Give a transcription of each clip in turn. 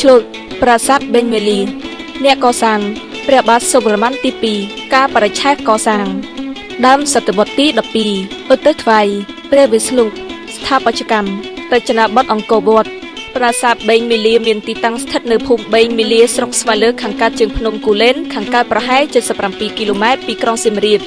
ជ្រុលប្រាសាទបេងមេលីអ្នកកសាងព្រះបាទសូវរ្ម័នទី2ការបរិច្ឆេទកសាងដើមសតវត្សទី12ឧទ្ទិសថ្វាយព្រះវិស្ណុស្ថាបត្យកម្មរចនាបថអង្គរវត្តប្រាសាទបេងមេលាមានទីតាំងស្ថិតនៅភូមិបេងមេលាស្រុកស្វាយលើកខាងកើតជើងភ្នំគូលែនខាងកើតប្រហែល77គីឡូម៉ែត្រពីក្រុងសៀមរាប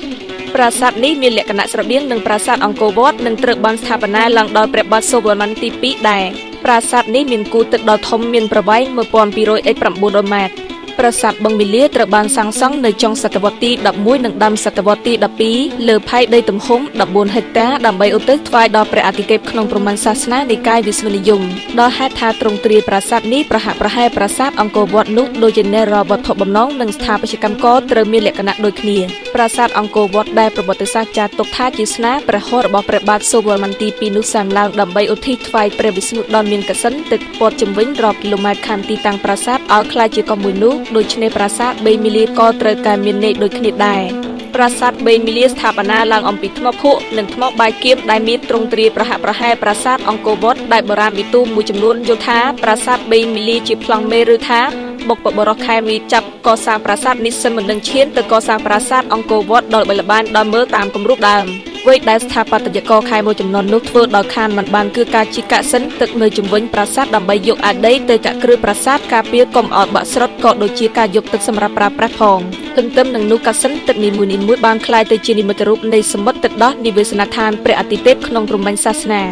ប្រាសាទនេះមានលក្ខណៈស្រដៀងនឹងប្រាសាទអង្គរវត្តនិងត្រូវបានស្ថាបនាឡើងដោយព្រះបាទសូវរ្ម័នទី2ដែរប្រាសាទនេះមានគូទឹកដ៏ធំមានប្រវែង1219ម៉ែត្រប្រាសាទបឹងមាលាត្រូវបានសាងសង់នៅចុងសតវត្សទី11និងដើមសតវត្សទី12លើផែនដីទំហំ14ហិកតាដើម្បីឧទ្ទិសថ្វាយដល់ព្រះអាទិទេពក្នុងព្រហ្មញ្ញសាសនានិកាយវិស្ណុនិយមដោយហេតុថាទ្រង់ទ្រាយប្រាសាទនេះប្រហាក់ប្រហែលប្រាសាទអង្គរវត្តនោះដូចជានិរវត្ថុបំណងនិងស្ថាបត្យកម្មក៏ត្រូវមានលក្ខណៈដូចគ្នាប្រាសាទអង្គរវត្តដែលប្រវត្តិសាស្ត្រចាត់ទុកថាជាស្នាព្រះហស្ថរបស់ព្រះបាទសូវរ្ម័នទី2នោះសាងឡើងដើម្បីឧទ្ទិសថ្វាយព្រះវិស្ណុដ៏មានកសិណទឹកព័ទ្ធជំវិញរាប់គីឡូម៉ែត្រខាងទីតាំងប្រាសាទឲ្យក្លាយជាកោះមួយនោះដូច្នេះប្រាសាទបេងមេលាក៏ត្រូវតែមានន័យដូចគ្នាដែរប្រាសាទបេងមេលាស្ថាបនាឡើងអំពីថ្មភក់និងថ្មបាយគៀបដែលមានទ្រង់ទ្រាយប្រហាក់ប្រហែលប្រាសាទអង្គរវត្តដែលបុរាណវិទូមួយចំនួនយល់ថាប្រាសាទបេងមេលាជាប្លង់មេឬថាបុព្វបុរសខែមីចាប់កសាងប្រាសាទនេះសិនមិននឹងឈានទៅកសាងប្រាសាទអង្គរវត្តដល់ល្បីល្បាញដល់មើលតាមគំរូដើមវេទដែលស្ថាបត្យករខែមួយចំនួននោះធ្វើដោយខានមិនបានគឺការជីកសិនទឹកនៅជំវិញប្រាសាទដើម្បីយកអាដីទៅកាក់គ្រឹះប្រាសាទការពារកុំឲ្យបាក់ស្រុតក៏ដូចជាការយកទឹកសម្រាប់ប្រើប្រាស់ផងទន្ទឹមនឹងនោះកាសិនទឹកនីមួយៗបានคล้ายទៅជានិមិត្តរូបនៃសមុទ្រទឹកដោះនិវេសនដ្ឋានព្រះអាទិទេពក្នុងព្រហ្មញ្ញសាសនា